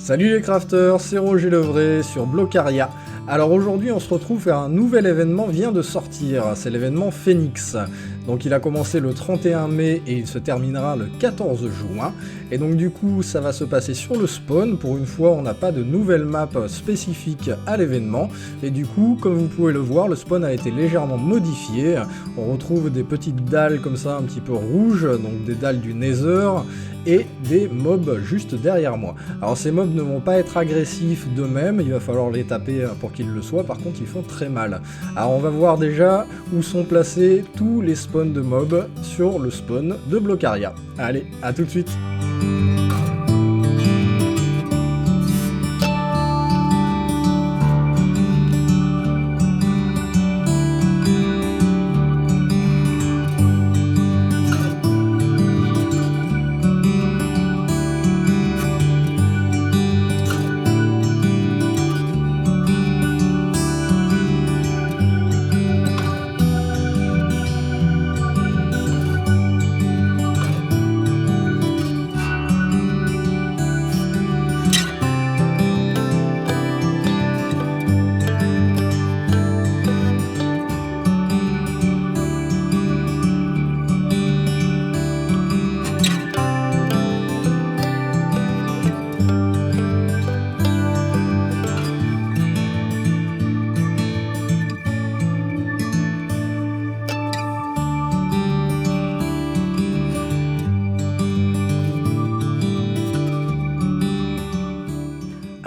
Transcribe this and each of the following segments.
Salut les crafters, c'est Roger Levray sur Blocaria. Alors aujourd'hui on se retrouve car un nouvel événement vient de sortir, c'est l'événement Phoenix. Donc il a commencé le 31 mai et il se terminera le 14 juin. Et donc du coup ça va se passer sur le spawn, pour une fois on n'a pas de nouvelle map spécifique à l'événement. Et du coup comme vous pouvez le voir, le spawn a été légèrement modifié. On retrouve des petites dalles comme ça un petit peu rouges, donc des dalles du Nether. Et des mobs juste derrière moi. Alors ces mobs ne vont pas être agressifs d'eux-mêmes, il va falloir les taper pour qu'ils le soient, par contre ils font très mal. Alors on va voir déjà où sont placés tous les spawns de mobs sur le spawn de Blocaria. Allez, à tout de suite.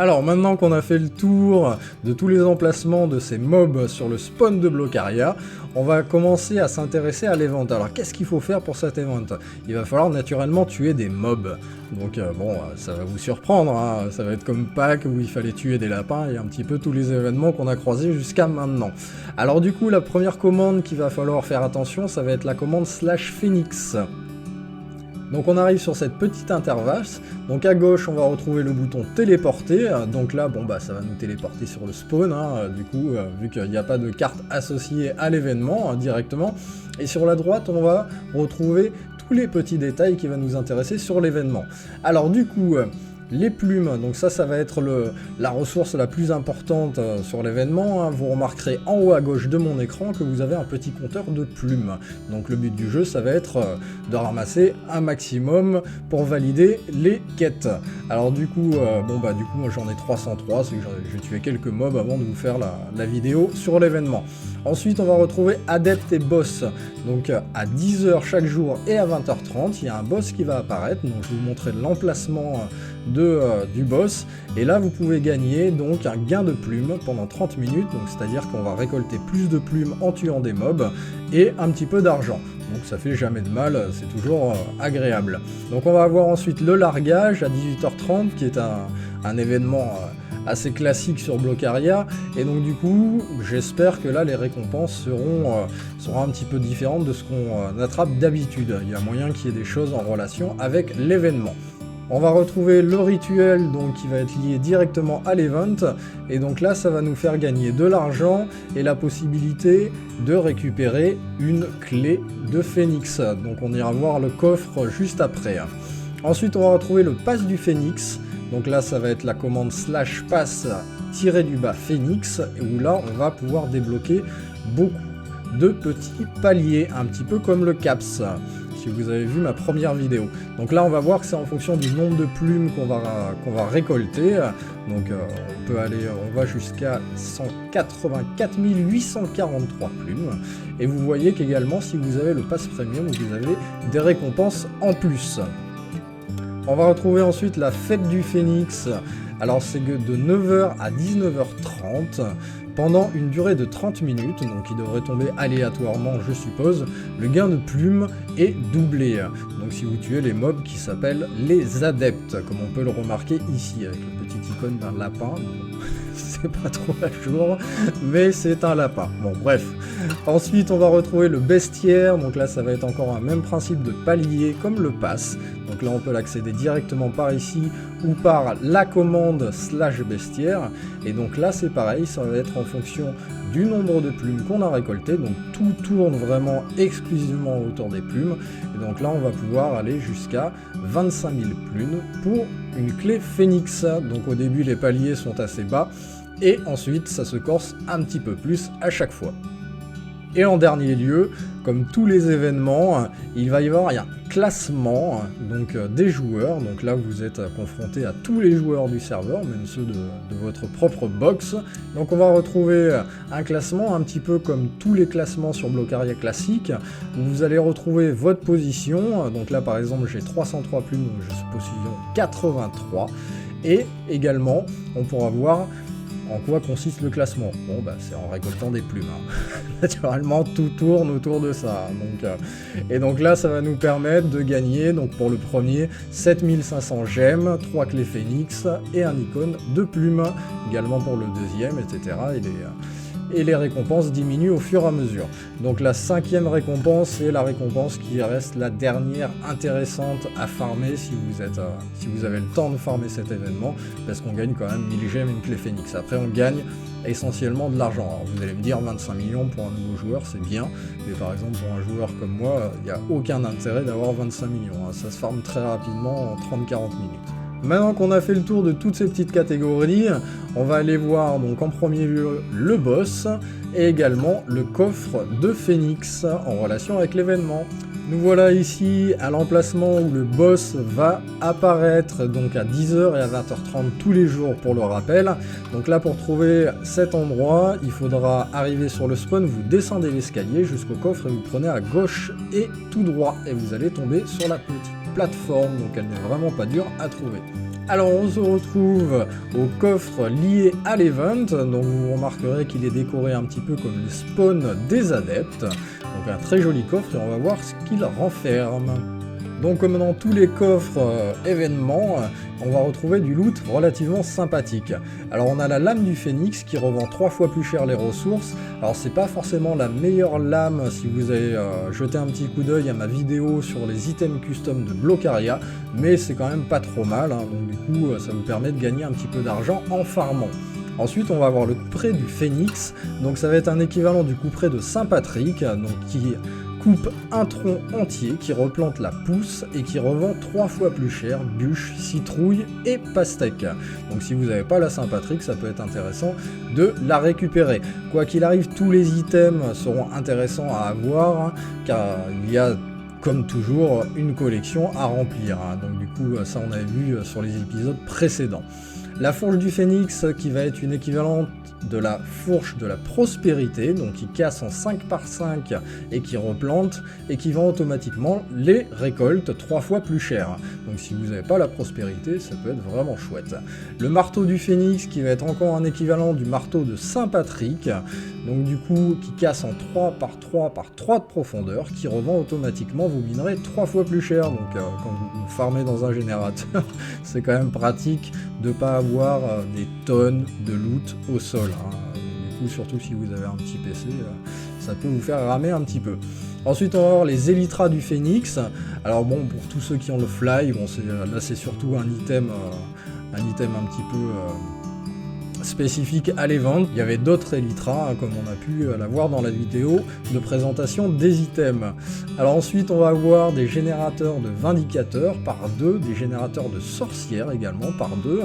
Alors maintenant qu'on a fait le tour de tous les emplacements de ces mobs sur le spawn de Blocaria, on va commencer à s'intéresser à l'event. Alors qu'est-ce qu'il faut faire pour cet event? Il va falloir naturellement tuer des mobs. Donc bon, ça va vous surprendre, hein. Ça va être comme Pâques où il fallait tuer des lapins et un petit peu tous les événements qu'on a croisés jusqu'à maintenant. Alors du coup, la première commande qu'il va falloir faire attention, ça va être la commande /Phoenix. Donc on arrive sur cette petite interface, donc à gauche on va retrouver le bouton téléporter, donc là bon bah ça va nous téléporter sur le spawn, hein, du coup vu qu'il n'y a pas de carte associée à l'événement directement, et sur la droite on va retrouver tous les petits détails qui vont nous intéresser sur l'événement. Alors du coup, les plumes, donc ça va être la ressource la plus importante sur l'événement, hein. Vous remarquerez en haut à gauche de mon écran que vous avez un petit compteur de plumes. Donc le but du jeu ça va être de ramasser un maximum pour valider les quêtes. Alors du coup, moi j'en ai 303, c'est que j'ai tué quelques mobs avant de vous faire la vidéo sur l'événement. Ensuite on va retrouver Adepte et Boss, donc à 10h chaque jour et à 20h30, il y a un boss qui va apparaître, donc je vais vous montrer l'emplacement du boss, et là vous pouvez gagner donc un gain de plumes pendant 30 minutes, donc c'est-à-dire qu'on va récolter plus de plumes en tuant des mobs, et un petit peu d'argent. Donc ça fait jamais de mal, c'est toujours agréable. Donc on va avoir ensuite le largage à 18h30, qui est un événement assez classique sur Blocaria, et donc du coup j'espère que là les récompenses seront un petit peu différentes de ce qu'on attrape d'habitude. Il y a moyen qu'il y ait des choses en relation avec l'événement. On va retrouver le rituel donc qui va être lié directement à l'event, et donc là ça va nous faire gagner de l'argent et la possibilité de récupérer une clé de Phoenix. Donc on ira voir le coffre juste après. Ensuite on va retrouver le pass du Phoenix, donc là ça va être la commande /pass-Phoenix, où là on va pouvoir débloquer beaucoup de petits paliers, un petit peu comme le CAPS. Si vous avez vu ma première vidéo. Donc là on va voir que c'est en fonction du nombre de plumes qu'on va récolter. Donc on va jusqu'à 184 843 plumes. Et vous voyez qu'également si vous avez le pass premium, vous avez des récompenses en plus. On va retrouver ensuite la fête du Phoenix. Alors c'est de 9h à 19h30. Pendant une durée de 30 minutes, donc il devrait tomber aléatoirement je suppose, le gain de plumes est doublé. Donc si vous tuez les mobs qui s'appellent les adeptes, comme on peut le remarquer ici, avec la petite icône d'un lapin, c'est pas trop à jour, mais c'est un lapin. Bon bref. Ensuite on va retrouver le bestiaire, donc là ça va être encore un même principe de palier comme le pass. Donc là on peut l'accéder directement par ici ou par la commande /bestiaire, et donc là c'est pareil, ça va être en fonction du nombre de plumes qu'on a récoltées, donc tout tourne vraiment exclusivement autour des plumes, et donc là on va pouvoir aller jusqu'à 25 000 plumes pour une clé phénix. Donc au début les paliers sont assez bas, et ensuite ça se corse un petit peu plus à chaque fois. Et en dernier lieu, comme tous les événements, il va y avoir un classement donc, des joueurs. Donc là, vous êtes confronté à tous les joueurs du serveur, même ceux de votre propre box. Donc on va retrouver un classement un petit peu comme tous les classements sur Blockaria classique, où vous allez retrouver votre position. Donc là, par exemple, j'ai 303 plumes, donc je suis position 83. Et également, on pourra voir en quoi consiste le classement. Bon, bah, c'est en récoltant des plumes. Naturellement, tout tourne autour de ça. Et donc là, ça va nous permettre de gagner, donc pour le premier, 7500 gemmes, 3 clés phénix et un icône de plumes. Également pour le deuxième, etc. Et les récompenses diminuent au fur et à mesure. Donc la 5e récompense est la récompense qui reste la dernière intéressante à farmer si vous avez le temps de farmer cet événement, parce qu'on gagne quand même 1000 gemmes et une clé phénix. Après on gagne essentiellement de l'argent. Alors vous allez me dire 25 millions pour un nouveau joueur c'est bien, mais par exemple pour un joueur comme moi, il n'y a aucun intérêt d'avoir 25 millions. Ça se farme très rapidement en 30-40 minutes. Maintenant qu'on a fait le tour de toutes ces petites catégories, on va aller voir donc en premier lieu le boss et également le coffre de Phénix en relation avec l'événement. Nous voilà ici à l'emplacement où le boss va apparaître donc à 10h et à 20h30 tous les jours pour le rappel. Donc là pour trouver cet endroit, il faudra arriver sur le spawn, vous descendez l'escalier jusqu'au coffre et vous prenez à gauche et tout droit et vous allez tomber sur la petite plateforme, donc elle n'est vraiment pas dure à trouver. Alors on se retrouve au coffre lié à l'event, donc vous remarquerez qu'il est décoré un petit peu comme le spawn des adeptes, donc un très joli coffre et on va voir ce qu'il renferme. Donc comme dans tous les coffres événements, on va retrouver du loot relativement sympathique. Alors on a la lame du phénix qui revend 3 fois plus cher les ressources. Alors c'est pas forcément la meilleure lame si vous avez jeté un petit coup d'œil à ma vidéo sur les items custom de Blockaria, mais c'est quand même pas trop mal, hein. Donc du coup ça vous permet de gagner un petit peu d'argent en farmant. Ensuite, on va avoir le couperet du Phénix, donc ça va être un équivalent du couperet de Saint-Patrick, donc qui coupe un tronc entier, qui replante la pousse et qui revend 3 fois plus cher bûche, citrouille et pastèque. Donc si vous n'avez pas la Saint-Patrick, ça peut être intéressant de la récupérer. Quoi qu'il arrive, tous les items seront intéressants à avoir, car il y a comme toujours une collection à remplir. Donc du coup, ça on avait vu sur les épisodes précédents. La fourche du phénix qui va être une équivalente de la fourche de la prospérité, donc qui casse en 5 par 5 et qui replante et qui vend automatiquement les récoltes 3 fois plus cher. Donc si vous n'avez pas la prospérité, ça peut être vraiment chouette. Le marteau du phénix qui va être encore un équivalent du marteau de Saint-Patrick, donc du coup qui casse en 3 par 3 par 3 de profondeur, qui revend automatiquement vos minerais 3 fois plus cher. Donc quand vous farmez dans un générateur, c'est quand même pratique de ne pas avoir des tonnes de loot au sol. Du coup, surtout si vous avez un petit PC, ça peut vous faire ramer un petit peu. Ensuite, on va avoir les élytras du phénix. Alors bon, pour tous ceux qui ont le fly, bon, là c'est surtout un item un petit peu spécifique à l'event. Il y avait d'autres élytras, comme on a pu la voir dans la vidéo de présentation des items. Alors ensuite, on va avoir des générateurs de vindicateurs par 2, des générateurs de sorcières également par 2,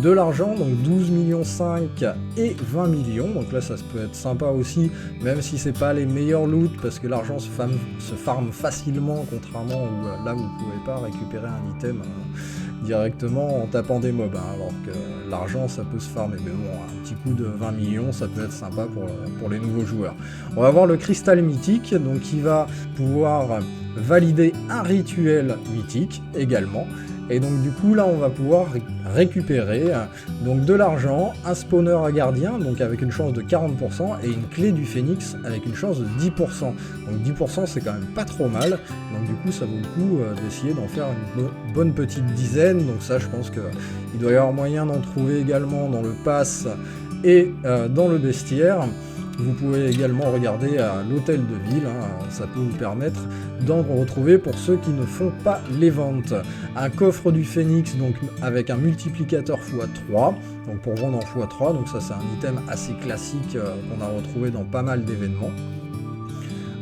de l'argent, donc 12 millions 5 et 20 millions, donc là ça peut être sympa aussi, même si c'est pas les meilleurs loot, parce que l'argent se farme facilement, contrairement où là vous pouvez pas récupérer un item directement en tapant des mobs, alors que l'argent ça peut se farmer, mais bon, un petit coup de 20 millions ça peut être sympa pour les nouveaux joueurs. On va avoir le cristal mythique, donc qui va pouvoir valider un rituel mythique également, et donc du coup là on va pouvoir récupérer donc de l'argent, un spawner à gardien, donc avec une chance de 40%, et une clé du phénix avec une chance de 10%. Donc 10% c'est quand même pas trop mal, donc du coup ça vaut le coup d'essayer d'en faire une bonne petite dizaine. Donc ça je pense qu'il doit y avoir moyen d'en trouver également dans le pass et dans le bestiaire. Vous pouvez également regarder à l'hôtel de ville, ça peut vous permettre d'en retrouver pour ceux qui ne font pas les ventes. Un coffre du Phénix donc avec un multiplicateur x3, donc pour vendre en x3, donc ça c'est un item assez classique qu'on a retrouvé dans pas mal d'événements.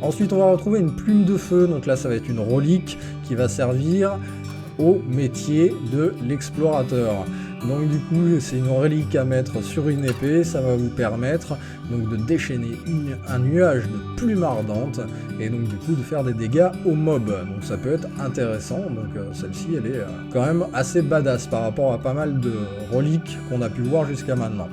Ensuite on va retrouver une plume de feu, donc là ça va être une relique qui va servir au métier de l'explorateur. Donc du coup c'est une relique à mettre sur une épée, ça va vous permettre donc de déchaîner un nuage de plumes ardentes et donc du coup de faire des dégâts aux mobs. Donc ça peut être intéressant, donc celle-ci elle est quand même assez badass par rapport à pas mal de reliques qu'on a pu voir jusqu'à maintenant.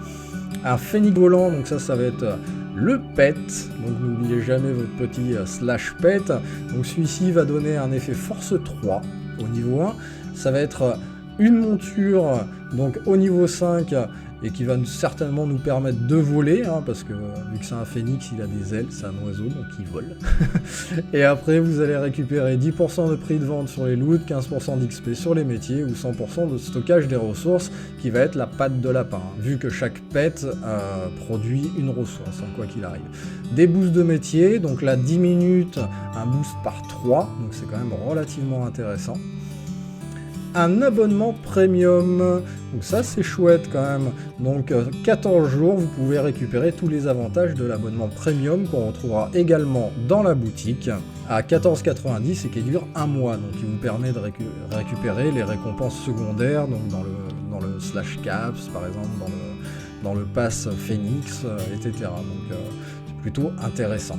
Un phénix volant, donc ça va être le pet, donc n'oubliez jamais votre petit slash pet. Donc celui-ci va donner un effet force 3 au niveau 1, ça va être une monture donc au niveau 5 et qui va certainement nous permettre de voler, parce que vu que c'est un phénix, il a des ailes, c'est un oiseau donc il vole. Et après vous allez récupérer 10% de prix de vente sur les loots, 15% d'XP sur les métiers ou 100% de stockage des ressources qui va être la patte de lapin, vu que chaque pet produit une ressource, quoi qu'il arrive. Des boosts de métier, donc là 10 minutes, un boost par 3, donc c'est quand même relativement intéressant. Un abonnement premium, donc ça c'est chouette quand même, donc 14 jours vous pouvez récupérer tous les avantages de l'abonnement premium qu'on retrouvera également dans la boutique à 14,90 et qui dure un mois, donc il vous permet de récupérer les récompenses secondaires, donc dans le slash caps par exemple, dans le pass Phénix, etc. Donc c'est plutôt intéressant.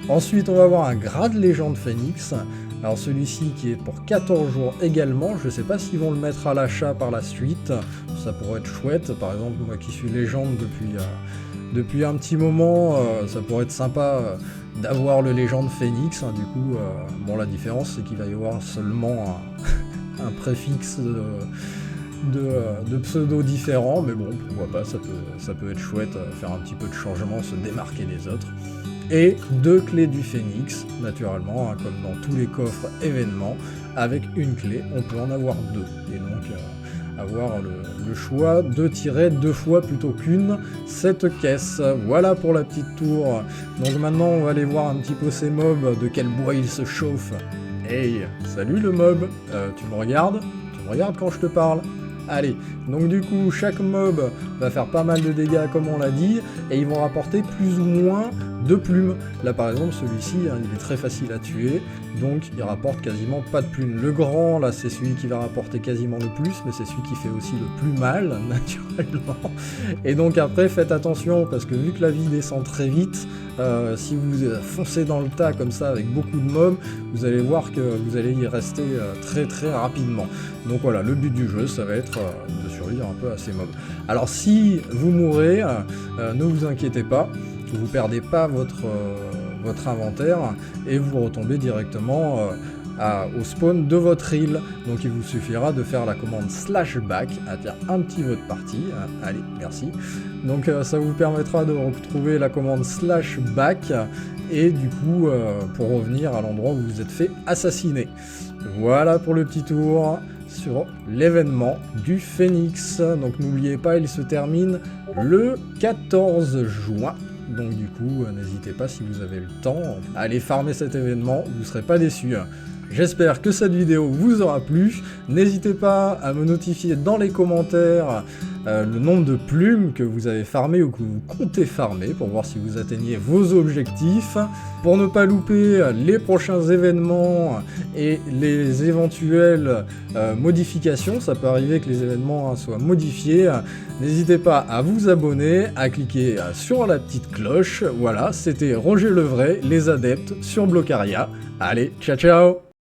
Ensuite on va avoir un grade légende Phénix. Alors celui-ci qui est pour 14 jours également, je ne sais pas s'ils vont le mettre à l'achat par la suite, ça pourrait être chouette, par exemple moi qui suis légende depuis un petit moment, ça pourrait être sympa d'avoir le légende Phénix, du coup, bon la différence c'est qu'il va y avoir seulement un préfixe de pseudo différents, mais bon pourquoi pas, ça peut être chouette, faire un petit peu de changement, se démarquer des autres. Et 2 clés du Phénix, naturellement, comme dans tous les coffres événements, avec une clé, on peut en avoir 2. Et donc avoir le choix de tirer 2 fois plutôt qu'une cette caisse. Voilà pour la petite tour. Donc maintenant on va aller voir un petit peu ces mobs, de quel bois ils se chauffent. Hey, salut le mob, tu me regardes? Tu me regardes quand je te parle? Allez, donc du coup, chaque mob va faire pas mal de dégâts comme on l'a dit, et ils vont rapporter plus ou moins de plumes. Là par exemple, celui-ci, il est très facile à tuer, donc il rapporte quasiment pas de plumes. Le grand, là, c'est celui qui va rapporter quasiment le plus, mais c'est celui qui fait aussi le plus mal, naturellement. Et donc après, faites attention, parce que vu que la vie descend très vite, si vous foncez dans le tas comme ça avec beaucoup de mobs, vous allez voir que vous allez y rester très très rapidement. Donc voilà, le but du jeu, ça va être de survivre un peu à ces mobs. Alors si vous mourrez, ne vous inquiétez pas, vous perdez pas votre inventaire et vous retombez directement au spawn de votre île. Donc il vous suffira de faire la commande /back, à dire un petit vote parti. Allez, merci. Donc ça vous permettra de retrouver la commande /back et du coup pour revenir à l'endroit où vous vous êtes fait assassiner. Voilà pour le petit tour sur l'événement du Phénix. Donc n'oubliez pas, il se termine le 14 juin. Donc du coup, n'hésitez pas si vous avez le temps à aller farmer cet événement, vous ne serez pas déçus. J'espère que cette vidéo vous aura plu. N'hésitez pas à me notifier dans les commentaires le nombre de plumes que vous avez farmé ou que vous comptez farmer pour voir si vous atteignez vos objectifs. Pour ne pas louper les prochains événements et les éventuelles modifications, ça peut arriver que les événements soient modifiés. N'hésitez pas à vous abonner, à cliquer sur la petite cloche. Voilà, c'était Roger Levray, les adeptes sur Blocaria. Allez, ciao ciao!